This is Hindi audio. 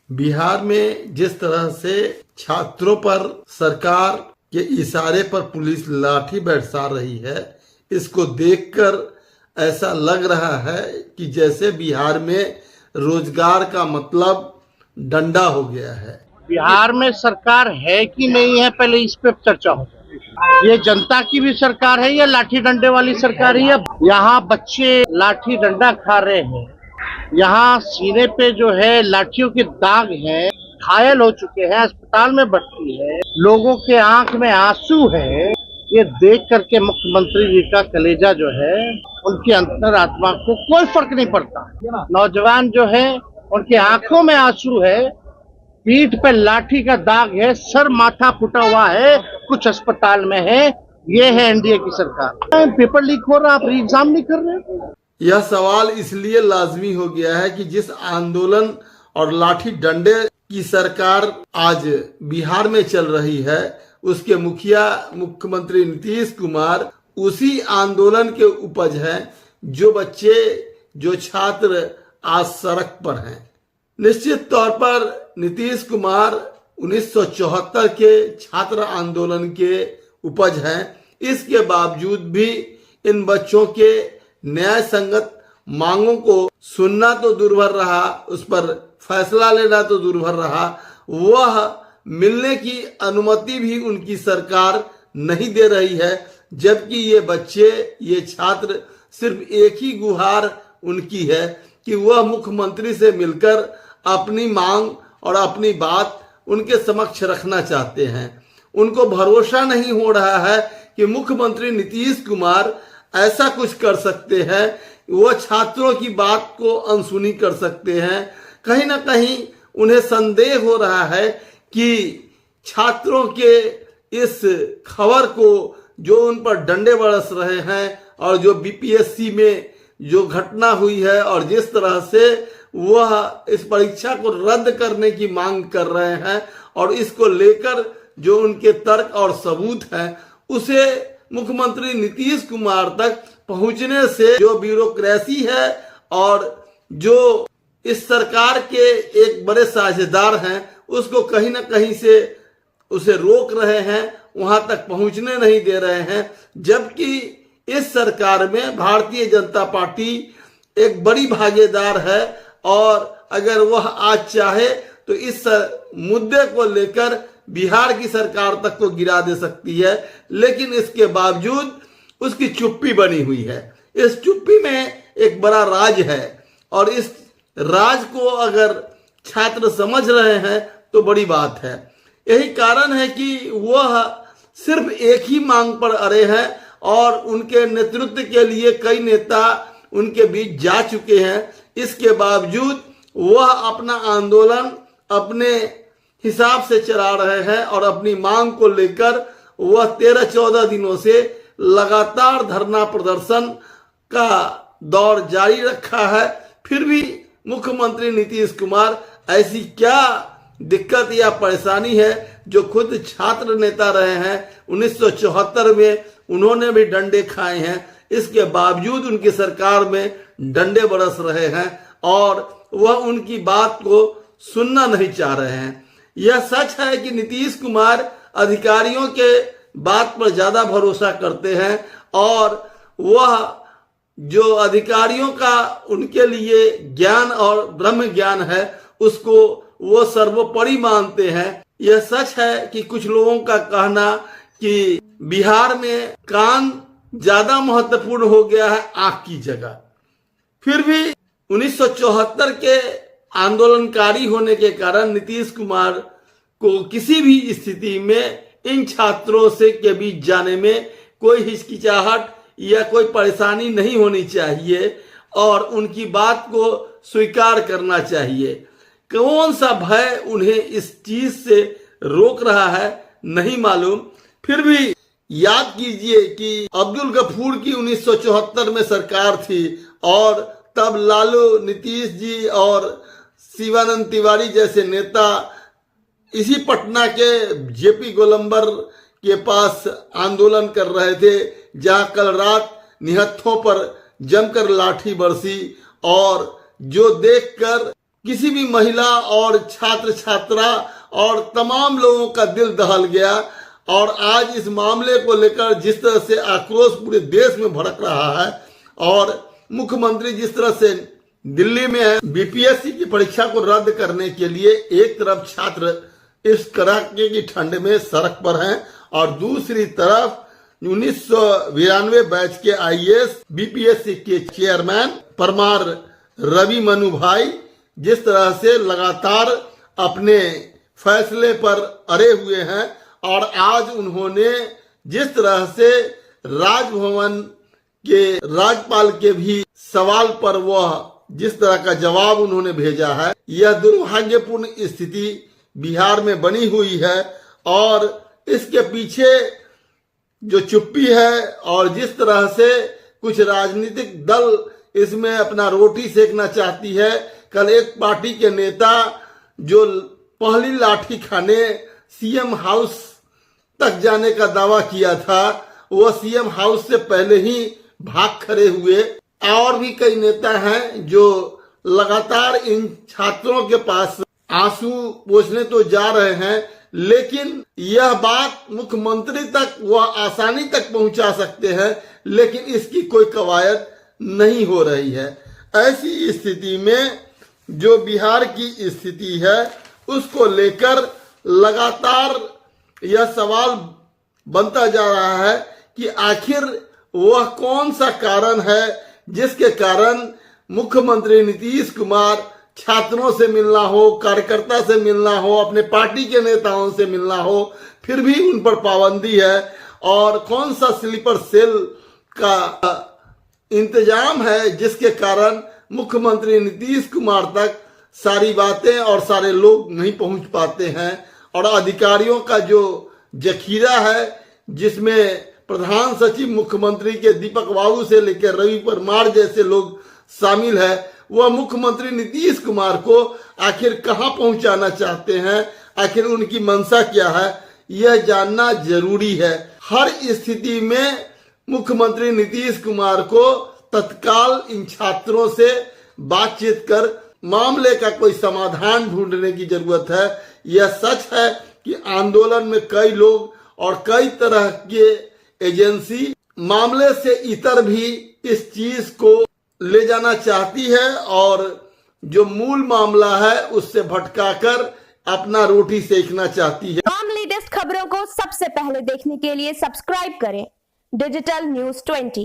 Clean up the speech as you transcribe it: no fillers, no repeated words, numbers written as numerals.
बिहार में जिस तरह से छात्रों पर सरकार के इशारे पर पुलिस लाठी बरसा रही है, इसको देखकर ऐसा लग रहा है कि जैसे बिहार में रोजगार का मतलब डंडा हो गया है। बिहार में सरकार है कि नहीं है, पहले इस पे चर्चा हो। ये जनता की भी सरकार है या लाठी डंडे वाली सरकार है? यहाँ बच्चे लाठी डंडा खा रहे हैं, यहाँ सीने पे जो है लाठियों के दाग हैं, घायल हो चुके हैं, अस्पताल में भर्ती है, लोगों के आंख में आंसू है। ये देख करके मुख्यमंत्री जी का कलेजा जो है, उनकी अंतरात्मा को कोई फर्क नहीं पड़ता। नौजवान जो है उनकी आंखों में आंसू है, पीठ पे लाठी का दाग है, सर माथा फुटा हुआ है, कुछ अस्पताल में है। ये है एनडीए की सरकार। पेपर लीक हो रहा, आप एग्जाम नहीं कर रहे। यह सवाल इसलिए लाजमी हो गया है कि जिस आंदोलन और लाठी डंडे की सरकार आज बिहार में चल रही है, उसके मुखिया मुख्यमंत्री नीतीश कुमार उसी आंदोलन के उपज हैं। जो बच्चे, जो छात्र आज सड़क पर हैं, निश्चित तौर पर न्नीतीश कुमार 1974 के छात्र आंदोलन के उपज हैं। इसके बावजूद भी इन बच्चों के न्याय संगत मांगों को सुनना तो दुर्भर रहा, उस पर फैसला लेना तो दुर्भर रहा, वह मिलने की अनुमति भी उनकी सरकार नहीं दे रही है। जबकि ये बच्चे, ये छात्र, सिर्फ एक ही गुहार उनकी है कि वह मुख्यमंत्री से मिलकर अपनी मांग और अपनी बात उनके समक्ष रखना चाहते हैं। उनको भरोसा नहीं हो रहा है कि मुख्यमंत्री नीतीश कुमार ऐसा कुछ कर सकते हैं, वो छात्रों की बात को अनसुनी कर सकते हैं। कहीं ना कहीं उन्हें संदेह हो रहा है कि छात्रों के इस खबर को, जो उन पर डंडे बरस रहे हैं और जो बीपीएससी में जो घटना हुई है और जिस तरह से वह इस परीक्षा को रद्द करने की मांग कर रहे हैं और इसको लेकर जो उनके तर्क और सबूत हैं, उसे मुख्यमंत्री नीतीश कुमार तक पहुंचने से जो ब्यूरोक्रेसी है और जो इस सरकार के एक बड़े साझेदार हैं, उसको कहीं ना कहीं से उसे रोक रहे हैं, वहां तक पहुंचने नहीं दे रहे हैं। जबकि इस सरकार में भारतीय जनता पार्टी एक बड़ी भागीदार है और अगर वह आज चाहे तो इस मुद्दे को लेकर बिहार की सरकार तक को गिरा दे सकती है। लेकिन इसके बावजूद उसकी चुप्पी बनी हुई है। इस चुप्पी में एक बड़ा राज है और इस राज को अगर छात्र समझ रहे हैं तो बड़ी बात है। यही कारण है कि वह सिर्फ एक ही मांग पर अड़े हैं और उनके नेतृत्व के लिए कई नेता उनके बीच जा चुके हैं। इसके बावजूद वह अपना आंदोलन अपने हिसाब से चला रहे हैं और अपनी मांग को लेकर वह 13-14 दिनों से लगातार धरना प्रदर्शन का दौर जारी रखा है। फिर भी मुख्यमंत्री नीतीश कुमार ऐसी क्या दिक्कत या परेशानी है जो खुद छात्र नेता रहे हैं, 1974 में उन्होंने भी डंडे खाए हैं, इसके बावजूद उनकी सरकार में डंडे बरस रहे हैं और वह उनकी बात को सुनना नहीं चाह रहे हैं। यह सच है कि नीतीश कुमार अधिकारियों के बात पर ज्यादा भरोसा करते हैं और वह जो अधिकारियों का उनके लिए ज्ञान और ब्रह्म ज्ञान है, उसको वो सर्वोपरि मानते हैं। यह सच है कि कुछ लोगों का कहना कि बिहार में कान ज्यादा महत्वपूर्ण हो गया है आंख की जगह। फिर भी 1974 के आंदोलनकारी होने के कारण नीतीश कुमार को किसी भी स्थिति में इन छात्रों से के बीच जाने में कोई हिचकिचाहट या कोई परेशानी नहीं होनी चाहिए और उनकी बात को स्वीकार करना चाहिए। कौन सा भय उन्हें इस चीज से रोक रहा है नहीं मालूम। फिर भी याद कीजिए कि अब्दुल गफूर की 1974 में सरकार थी और तब लालू, नीतीश जी और शिवानंद तिवारी जैसे नेता इसी पटना के जेपी गोलंबर के पास आंदोलन कर रहे थे, जहां कल रात निहत्थों पर जमकर लाठी बरसी और जो देखकर किसी भी महिला और छात्र छात्रा और तमाम लोगों का दिल दहल गया। और आज इस मामले को लेकर जिस तरह से आक्रोश पूरे देश में भड़क रहा है और मुख्यमंत्री जिस तरह से दिल्ली में है बीपीएससी की परीक्षा को रद्द करने के लिए, एक तरफ छात्र इस कड़ाके की ठंड में सड़क पर हैं और दूसरी तरफ 1992 बैच के आईएएस बीपीएससी के चेयरमैन परमार रवि मनु भाई जिस तरह से लगातार अपने फैसले पर अड़े हुए हैं। और आज उन्होंने जिस तरह से राजभवन के राज्यपाल के भी सवाल पर वह जिस तरह का जवाब उन्होंने भेजा है, यह दुर्भाग्यपूर्ण स्थिति बिहार में बनी हुई है। और इसके पीछे जो चुप्पी है और जिस तरह से कुछ राजनीतिक दल इसमें अपना रोटी सेकना चाहती है। कल एक पार्टी के नेता जो पहली लाठी खाने सीएम हाउस तक जाने का दावा किया था, वह सीएम हाउस से पहले ही भाग खड़े हुए। और भी कई नेता हैं जो लगातार इन छात्रों के पास आंसू पोंछने तो जा रहे हैं, लेकिन यह बात मुख्यमंत्री तक वह आसानी तक पहुंचा सकते हैं, लेकिन इसकी कोई कवायद नहीं हो रही है। ऐसी स्थिति में जो बिहार की स्थिति है उसको लेकर लगातार यह सवाल बनता जा रहा है कि आखिर वह कौन सा कारण है जिसके कारण मुख्यमंत्री नीतीश कुमार छात्रों से मिलना हो, कार्यकर्ता से मिलना हो, अपने पार्टी के नेताओं से मिलना हो, फिर भी उन पर पाबंदी है। और कौन सा स्लीपर सेल का इंतजाम है जिसके कारण मुख्यमंत्री नीतीश कुमार तक सारी बातें और सारे लोग नहीं पहुंच पाते हैं। और अधिकारियों का जो जखीरा है जिसमें प्रधान सचिव मुख्यमंत्री के दीपक बाबू से लेकर रवि परमार जैसे लोग शामिल है, वह मुख्यमंत्री नीतीश कुमार को आखिर कहां पहुंचाना चाहते हैं, आखिर उनकी मंशा क्या है, यह जानना जरूरी है। हर स्थिति में मुख्यमंत्री नीतीश कुमार को तत्काल इन छात्रों से बातचीत कर मामले का कोई समाधान ढूंढने की जरूरत है। यह सच है कि आंदोलन में कई लोग और कई तरह के एजेंसी मामले से इतर भी इस चीज को ले जाना चाहती है और जो मूल मामला है उससे भटकाकर अपना रोटी सेकना चाहती है। तमाम लेटेस्ट खबरों को सबसे पहले देखने के लिए सब्सक्राइब करें डिजिटल न्यूज 20।